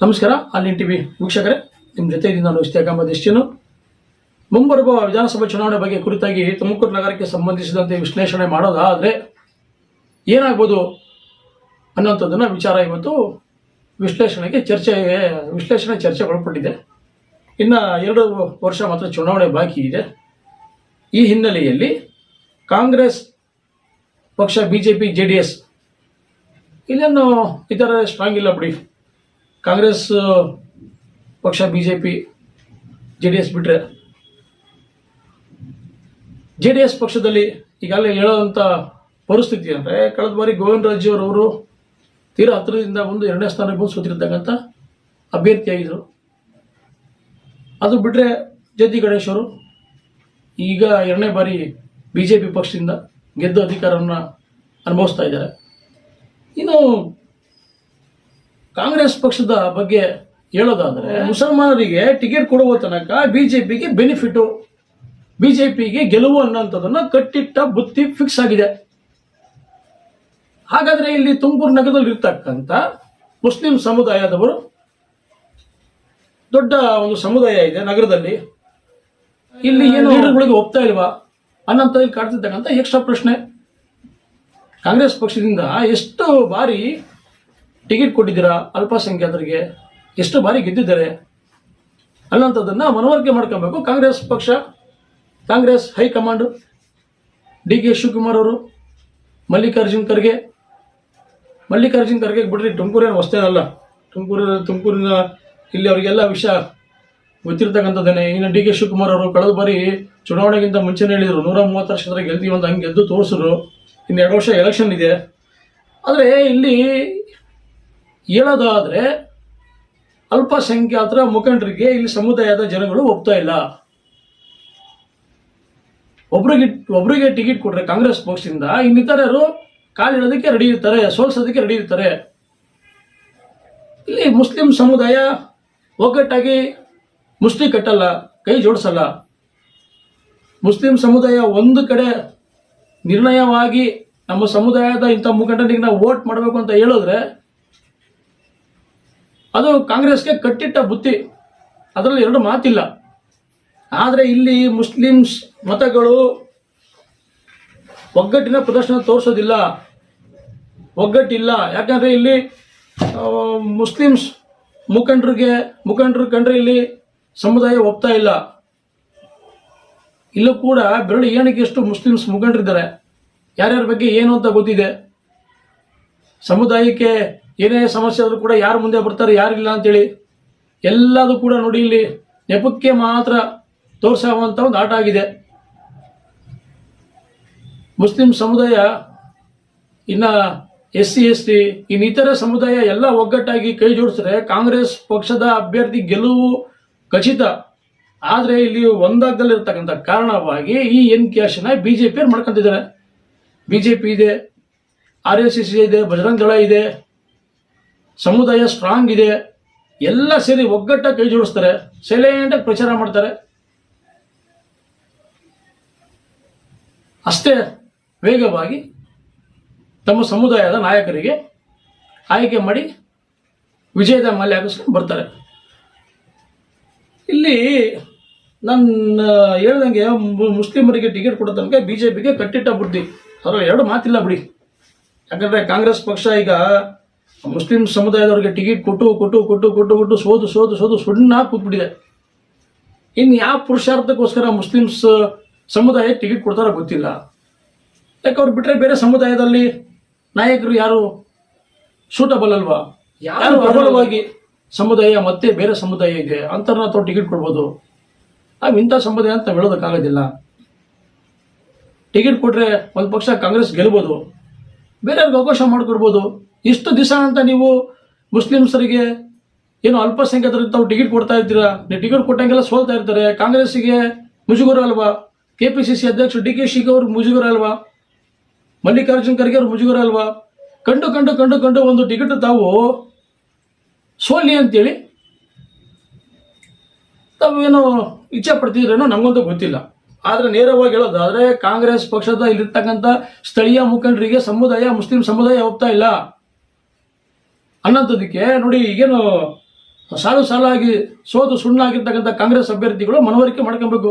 ನಮಸ್ಕಾರ. ಅಲ್ಲಿ ಟಿವಿ ವೀಕ್ಷಕರೇ, ನಿಮ್ಮ ಜೊತೆ ಇದ್ದೀನಿ ನಾನು ಇಷ್ಟೇ ಅಹಮದ್ ಎಸ್ಟಿನು. ಮುಂಬರುವ ವಿಧಾನಸಭಾ ಚುನಾವಣೆ ಬಗ್ಗೆ ಕುರಿತಾಗಿ ತುಮಕೂರು ನಗರಕ್ಕೆ ಸಂಬಂಧಿಸಿದಂತೆ ವಿಶ್ಲೇಷಣೆ ಮಾಡೋದಾದರೆ ಏನಾಗ್ಬೋದು ಅನ್ನೋಂಥದ್ದನ್ನು ವಿಚಾರ ಇವತ್ತು ವಿಶ್ಲೇಷಣೆ ಚರ್ಚೆಗೊಳಪಟ್ಟಿದೆ. ಇನ್ನು 2 ವರ್ಷ ಮಾತ್ರ ಚುನಾವಣೆ ಬಾಕಿ ಇದೆ. ಈ ಹಿನ್ನೆಲೆಯಲ್ಲಿ ಕಾಂಗ್ರೆಸ್ ಪಕ್ಷ, BJP, JDS ಇಲ್ಲೇನು ಈ ಥರ ಸ್ಟ್ರಾಂಗ್ ಇಲ್ಲ ಬಿಡಿ. ಕಾಂಗ್ರೆಸ್ ಪಕ್ಷ, BJP, JDS ಬಿಟ್ಟರೆ JDS ಪಕ್ಷದಲ್ಲಿ ಈಗಾಗಲೇ ಹೇಳೋವಂಥ ಪರಿಸ್ಥಿತಿ ಅಂದರೆ, ಕಳೆದ ಬಾರಿ ಗೋವಿಂದರಾಜು ತೀರಾ ಹತ್ತಿರದಿಂದ ಬಂದು 2ನೇ ಸ್ಥಾನಕ್ಕೆ ಬಂದು ಸೋತಿರ್ತಕ್ಕಂಥ ಅಭ್ಯರ್ಥಿಯಾಗಿದ್ದರು. ಅದು ಬಿಟ್ಟರೆ ಜತಿ ಗಣೇಶ್ ಅವರು ಈಗ 2ನೇ ಬಾರಿ BJP ಪಕ್ಷದಿಂದ ಗೆದ್ದು ಅಧಿಕಾರವನ್ನು ಅನುಭವಿಸ್ತಾ ಇದ್ದಾರೆ. ಇನ್ನು ಕಾಂಗ್ರೆಸ್ ಪಕ್ಷದ ಬಗ್ಗೆ ಹೇಳೋದಾದರೆ, ಮುಸಲ್ಮಾನರಿಗೆ ಟಿಕೆಟ್ ಕೊಡುವ ತನಕ BJPಗೆ ಬೆನಿಫಿಟು, BJPಗೆ ಗೆಲುವು ಅನ್ನೋಂಥದ್ದನ್ನು ಕಟ್ಟಿಟ್ಟ ಬುತ್ತಿ ಫಿಕ್ಸ್ ಆಗಿದೆ. ಹಾಗಾದರೆ ಇಲ್ಲಿ ತುಮಕೂರು ನಗರದಲ್ಲಿ ಇರ್ತಕ್ಕಂಥ ಮುಸ್ಲಿಂ ಸಮುದಾಯದವರು, ದೊಡ್ಡ ಒಂದು ಸಮುದಾಯ ಇದೆ ನಗರದಲ್ಲಿ, ಇಲ್ಲಿ ಏನು ಲೀಡರ್ಗಳಿಗೆ ಒಪ್ತಾ ಇಲ್ವಾ ಅನ್ನೋಂಥದ್ದು ಕಾಡ್ತಿರ್ತಕ್ಕಂಥ ಎಕ್ಸ್ಟ್ರಾ ಪ್ರಶ್ನೆ. ಕಾಂಗ್ರೆಸ್ ಪಕ್ಷದಿಂದ ಎಷ್ಟು ಬಾರಿ ಟಿಕೆಟ್ ಕೊಟ್ಟಿದ್ದೀರಾ ಅಲ್ಪಸಂಖ್ಯಾತರಿಗೆ, ಎಷ್ಟು ಬಾರಿ ಗೆದ್ದಿದ್ದಾರೆ ಅನ್ನೋಂಥದ್ದನ್ನು ಮನವರಿಕೆ ಮಾಡ್ಕೋಬೇಕು ಕಾಂಗ್ರೆಸ್ ಪಕ್ಷ, ಕಾಂಗ್ರೆಸ್ ಹೈಕಮಾಂಡು. DK ಶಿವಕುಮಾರ್ ಅವರು, ಮಲ್ಲಿಕಾರ್ಜುನ್ ಖರ್ಗೆ ಬಿಡ್ರಿ, ತುಮಕೂರೇನು ಹೊಸ್ತೇನಲ್ಲ. ತುಮಕೂರಿನ ಇಲ್ಲಿ ಅವರಿಗೆಲ್ಲ ವಿಷಯ ಗೊತ್ತಿರ್ತಕ್ಕಂಥದ್ದೇನೆ. ಇನ್ನು DK ಶಿವಕುಮಾರ್ ಅವರು ಕಳೆದ ಬಾರಿ ಚುನಾವಣೆಗಿಂತ ಮುಂಚೆನೇ ಹೇಳಿದರು 130 ವರ್ಷದ ಗೆಲ್ತೀವಿ ಅಂತ, ಹಂಗೆ ಗೆದ್ದು ತೋರಿಸಿದ್ರು. ಇನ್ನು 2 ವರ್ಷ ಎಲೆಕ್ಷನ್ ಇದೆ. ಆದರೆ ಇಲ್ಲಿ ಹೇಳೋದಾದರೆ ಅಲ್ಪಸಂಖ್ಯಾತರ ಮುಖಂಡರಿಗೆ ಇಲ್ಲಿ ಸಮುದಾಯದ ಜನಗಳು ಒಪ್ತಾ ಇಲ್ಲ. ಒಬ್ರಿಗೆ ಟಿಕೆಟ್ ಕೊಟ್ರೆ ಕಾಂಗ್ರೆಸ್ ಪಕ್ಷದಿಂದ ಇನ್ನಿತರರು ಕಾಲಿಡೋದಕ್ಕೆ ರೆಡಿ ಇರ್ತಾರೆ, ಸೋಲ್ಸೋದಕ್ಕೆ ರೆಡಿ ಇರ್ತಾರೆ. ಇಲ್ಲಿ ಮುಸ್ಲಿಂ ಸಮುದಾಯ ಒಗ್ಗಟ್ಟಾಗಿ ಮುಷ್ಟಿ ಕಟ್ಟಲ್ಲ, ಕೈ ಜೋಡಿಸಲ್ಲ. ಮುಸ್ಲಿಂ ಸಮುದಾಯ ಒಂದು ಕಡೆ ನಿರ್ಣಯವಾಗಿ ನಮ್ಮ ಸಮುದಾಯದ ಇಂಥ ಮುಖಂಡನಿಗೆ ನಾವು ವೋಟ್ ಮಾಡಬೇಕು ಅಂತ ಹೇಳಿದ್ರೆ ಅದು ಕಾಂಗ್ರೆಸ್ಗೆ ಕಟ್ಟಿಟ್ಟ ಬುತ್ತಿ, ಅದರಲ್ಲಿ 2 ಮಾತಿಲ್ಲ. ಆದರೆ ಇಲ್ಲಿ ಮುಸ್ಲಿಮ್ಸ್ ಮತಗಳು ಒಗ್ಗಟ್ಟಿನ ಪ್ರದರ್ಶನ ತೋರಿಸೋದಿಲ್ಲ, ಒಗ್ಗಟ್ಟಿಲ್ಲ. ಯಾಕಂದರೆ ಇಲ್ಲಿ ಮುಸ್ಲಿಮ್ಸ್ ಮುಖಂಡರು ಕಂಡ್ರೆ ಇಲ್ಲಿ ಸಮುದಾಯ ಒಪ್ತಾ ಇಲ್ಲ. ಇಲ್ಲೂ ಕೂಡ ಬೆರಳು ಏನಕ್ಕೆ ಎಷ್ಟು ಮುಸ್ಲಿಮ್ಸ್ ಮುಖಂಡರಿದ್ದಾರೆ, ಯಾರ್ಯಾರ ಬಗ್ಗೆ ಏನು ಅಂತ ಗೊತ್ತಿದೆ. ಸಮುದಾಯಕ್ಕೆ ಏನೇ ಸಮಸ್ಯೆ ಆದರೂ ಕೂಡ ಯಾರು ಮುಂದೆ ಬರ್ತಾರೆ, ಯಾರಿಲ್ಲ ಅಂತೇಳಿ ಎಲ್ಲದೂ ಕೂಡ ನೋಡಿ ಇಲ್ಲಿ ನೆಪಕ್ಕೆ ಮಾತ್ರ ತೋರಿಸುವಂಥ ಒಂದು ಆಟ ಆಗಿದೆ. ಮುಸ್ಲಿಂ ಸಮುದಾಯ, ಇನ್ನು SC ST, ಇನ್ನಿತರ ಸಮುದಾಯ ಎಲ್ಲ ಒಗ್ಗಟ್ಟಾಗಿ ಕೈ ಜೋಡಿಸಿದ್ರೆ ಕಾಂಗ್ರೆಸ್ ಪಕ್ಷದ ಅಭ್ಯರ್ಥಿ ಗೆಲುವು ಖಚಿತ. ಆದರೆ ಇಲ್ಲಿ ಒಂದಾಗದಲ್ಲಿರ್ತಕ್ಕಂಥ ಕಾರಣವಾಗಿ ಈ ಎನ್ಕ್ಯಾಶನ BJP ಮಾಡ್ಕೊಂತಿದ್ದಾರೆ. BJP ಇದೆ, RSS ಇದೆ, ಬಜರಂಗ ದಳ ಇದೆ, ಸಮುದಾಯ ಸ್ಟ್ರಾಂಗ್ ಇದೆ, ಎಲ್ಲ ಸೇರಿ ಒಗ್ಗಟ್ಟಾಗಿ ಕೈ ಜೋಡಿಸ್ತಾರೆ, ಸೈಲೆಂಟಾಗಿ ಪ್ರಚಾರ ಮಾಡ್ತಾರೆ. ಅಷ್ಟೇ ವೇಗವಾಗಿ ತಮ್ಮ ಸಮುದಾಯದ ನಾಯಕರಿಗೆ ಆಯ್ಕೆ ಮಾಡಿ ವಿಜಯದ ಮಾಲೆ ಹಾಕಿಸ್ಕೊಂಡು ಬರ್ತಾರೆ. ಇಲ್ಲಿ ನಾನು ಹೇಳ್ದಂಗೆ ಮುಸ್ಲಿಮರಿಗೆ ಟಿಕೆಟ್ ಕೊಡೋ ತನಕ BJPಗೆ ಕಟ್ಟಿಟ್ಟ ಬುದ್ಧಿ, ಅದರಲ್ಲಿ 2 ಮಾತಿಲ್ಲ ಬಿಡಿ. ಯಾಕಂದರೆ ಕಾಂಗ್ರೆಸ್ ಪಕ್ಷ ಈಗ ಮುಸ್ಲಿಂ ಸಮುದಾಯದವರಿಗೆ ಟಿಕೆಟ್ ಕೊಟ್ಟು ಸೋದು ಸುಣ್ಣ ಕೂತ್ಬಿಟ್ಟಿದೆ. ಇನ್ನು ಯಾವ ಪುರುಷಾರ್ಥಕ್ಕೋಸ್ಕರ ಮುಸ್ಲಿಮ್ಸ್ ಸಮುದಾಯಕ್ಕೆ ಟಿಕೆಟ್ ಕೊಡ್ತಾರೋ ಗೊತ್ತಿಲ್ಲ. ಯಾಕೆ ಅವ್ರು ಬಿಟ್ಟರೆ ಬೇರೆ ಸಮುದಾಯದಲ್ಲಿ ನಾಯಕರು ಯಾರು ಸೂಟಬಲ್ ಅಲ್ವಾ, ಯಾರು ಪ್ರಬಲವಾಗಿ ಸಮುದಾಯ ಮತ್ತೆ ಬೇರೆ ಸಮುದಾಯ ಇದೆ ಅಂಥವ್ರನ್ನ ಅಥವಾ ಟಿಕೆಟ್ ಕೊಡ್ಬೋದು. ಇಂಥ ಸಮುದಾಯ ಅಂತ ನಾವು ಹೇಳೋದಕ್ಕಾಗೋದಿಲ್ಲ. ಟಿಕೆಟ್ ಕೊಟ್ಟರೆ ಒಂದು ಪಕ್ಷ ಕಾಂಗ್ರೆಸ್ ಗೆಲ್ಬೋದು, ಬೇರೆಯವ್ರಿಗೆ ಅವಕಾಶ ಮಾಡಿಕೊಡ್ಬೋದು. ಇಷ್ಟು ದಿವಸ ಅಂತ ನೀವು ಮುಸ್ಲಿಮ್ಸರಿಗೆ ಏನು ಅಲ್ಪಸಂಖ್ಯಾತರಿಗೆ ತಾವು ಟಿಕೆಟ್ ಕೊಡ್ತಾ ಇರ್ತೀರಾ, ನೀವು ಟಿಕೆಟ್ ಕೊಟ್ಟಂಗೆಲ್ಲ ಸೋಲ್ತಾ ಇರ್ತಾರೆ. ಕಾಂಗ್ರೆಸ್ಸಿಗೆ ಮುಜುಗರ ಅಲ್ವಾ, KPCC ಅಧ್ಯಕ್ಷ DK ಶಿವಕುಮಾರ್ ಅವ್ರಿಗೆ ಮುಜುಗರ ಅಲ್ವಾ, ಮಲ್ಲಿಕಾರ್ಜುನ್ ಖರ್ಗೆ ಅವ್ರಿಗೆ ಮುಜುಗರ ಅಲ್ವಾ. ಕಂಡು ಒಂದು ಟಿಕೆಟ್ ತಾವು ಸೋಲಿ ಅಂತೇಳಿ ತಾವೇನು ಇಚ್ಛೆ ಪಡ್ತಿದ್ರೇನೋ ನಮಗಂತೂ ಗೊತ್ತಿಲ್ಲ. ಆದರೆ ನೇರವಾಗಿ ಹೇಳೋದಾದರೆ ಕಾಂಗ್ರೆಸ್ ಪಕ್ಷದ ಇಲ್ಲಿರ್ತಕ್ಕಂಥ ಸ್ಥಳೀಯ ಮುಖಂಡರಿಗೆ ಮುಸ್ಲಿಂ ಸಮುದಾಯ ಒಪ್ತಾ ಇಲ್ಲ ಅನ್ನೋಂಥದಕ್ಕೆ ನೋಡಿ. ಈಗೇನು ಸಾಲು ಸಾಲಾಗಿ ಸೋತು ಸುಣ್ಣಾಗಿರ್ತಕ್ಕಂಥ ಕಾಂಗ್ರೆಸ್ ಅಭ್ಯರ್ಥಿಗಳು ಮನವರಿಕೆ ಮಾಡ್ಕೊಬೇಕು.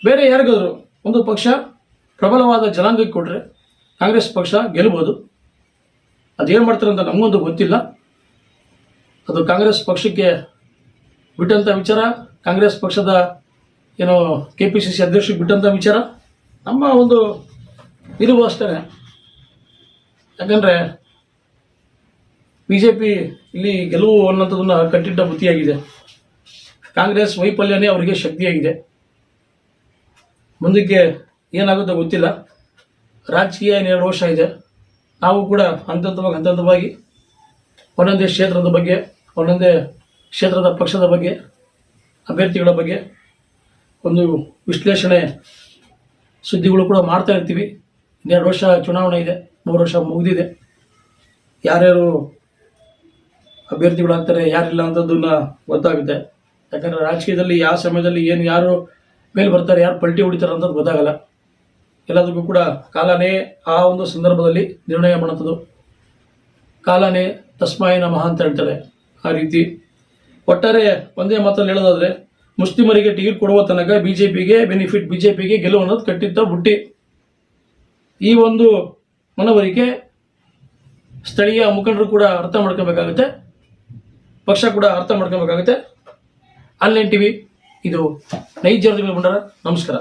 ಬೇರೆ ಯಾರಿಗಾದ್ರು ಒಂದು ಪಕ್ಷ ಪ್ರಬಲವಾದ ಜನಾಂಗಕ್ಕೆ ಕೊಟ್ಟರೆ ಕಾಂಗ್ರೆಸ್ ಪಕ್ಷ ಗೆಲ್ಬೋದು. ಅದೇನು ಮಾಡ್ತಾರೆ ಅಂತ ನಮಗೊಂದು ಗೊತ್ತಿಲ್ಲ. ಅದು ಕಾಂಗ್ರೆಸ್ ಪಕ್ಷಕ್ಕೆ ಬಿಟ್ಟಂಥ ವಿಚಾರ, ಕಾಂಗ್ರೆಸ್ ಪಕ್ಷದ ಏನೋ KPCC ಅಧ್ಯಕ್ಷರಿಗೆ ಬಿಟ್ಟಂಥ ವಿಚಾರ. ನಮ್ಮ ಒಂದು ನಿಲುವು ಅಷ್ಟೇ. ಯಾಕಂದರೆ BJP ಇಲ್ಲಿ ಗೆಲುವು ಅನ್ನೋಂಥದ್ದನ್ನು ಕಟ್ಟಿಟ್ಟ ಬುತ್ತಿಯಾಗಿದೆ. ಕಾಂಗ್ರೆಸ್ ವೈಫಲ್ಯನೇ ಅವರಿಗೆ ಶಕ್ತಿಯಾಗಿದೆ. ಮುಂದಕ್ಕೆ ಏನಾಗುತ್ತೋ ಗೊತ್ತಿಲ್ಲ. ರಾಜಕೀಯ 2 ವರ್ಷ ಇದೆ. ನಾವು ಕೂಡ ಹಂತವಾಗಿ ಒಂದೊಂದೇ ಕ್ಷೇತ್ರದ ಬಗ್ಗೆ, ಒಂದೊಂದೇ ಕ್ಷೇತ್ರದ ಪಕ್ಷದ ಬಗ್ಗೆ, ಅಭ್ಯರ್ಥಿಗಳ ಬಗ್ಗೆ ಒಂದು ವಿಶ್ಲೇಷಣೆ ಸುದ್ದಿಗಳು ಕೂಡ ಮಾಡ್ತಾ ಇರ್ತೀವಿ. 2 ವರ್ಷ ಚುನಾವಣೆ ಇದೆ, 3 ವರ್ಷ ಮುಗಿದಿದೆ. ಯಾರ್ಯಾರು ಅಭ್ಯರ್ಥಿಗಳಾಗ್ತಾರೆ ಯಾರಿಲ್ಲ ಅಂಥದ್ದನ್ನ ಗೊತ್ತಾಗುತ್ತೆ. ಯಾಕಂದರೆ ರಾಜಕೀಯದಲ್ಲಿ ಯಾವ ಸಮಯದಲ್ಲಿ ಯಾರು ಮೇಲೆ ಬರ್ತಾರೆ, ಯಾರು ಪಲ್ಟಿ ಹೊಡಿತಾರೆ ಅಂಥದ್ದು ಗೊತ್ತಾಗಲ್ಲ. ಎಲ್ಲದಕ್ಕೂ ಕೂಡ ಕಾಲನೇ ಆ ಒಂದು ಸಂದರ್ಭದಲ್ಲಿ ನಿರ್ಣಯ ಮಾಡುತ್ತದೆ. ಕಾಲನೇ ತಸ್ಮಾಯ ನಮಃ ಅಂತ ಹೇಳ್ತಾರೆ. ಆ ರೀತಿ ಒಟ್ಟಾರೆ ಒಂದೇ ಮಾತಲ್ಲಿ ಹೇಳೋದಾದ್ರೆ, ಮುಸ್ಲಿಮರಿಗೆ ಟಿಕೆಟ್ ಕೊಡುವ ತನಕ BJPಗೆ ಬೆನಿಫಿಟ್, BJPಗೆ ಗೆಲುವು ಅನ್ನೋದು ಕಟ್ಟಿದ್ದ ಬುಟ್ಟಿ. ಈ ಒಂದು ಮನವರಿಕೆ ಸ್ಥಳೀಯ ಮುಖಂಡರು ಕೂಡ ಅರ್ಥ ಮಾಡ್ಕೋಬೇಕಾಗುತ್ತೆ, ಪಕ್ಷ ಕೂಡ ಅರ್ಥ ಮಾಡ್ಕೋಬೇಕಾಗುತ್ತೆ. ಆನ್ಲೈನ್ TV ಇದು ನೈಜ ಭಂಡಾರ. ನಮಸ್ಕಾರ.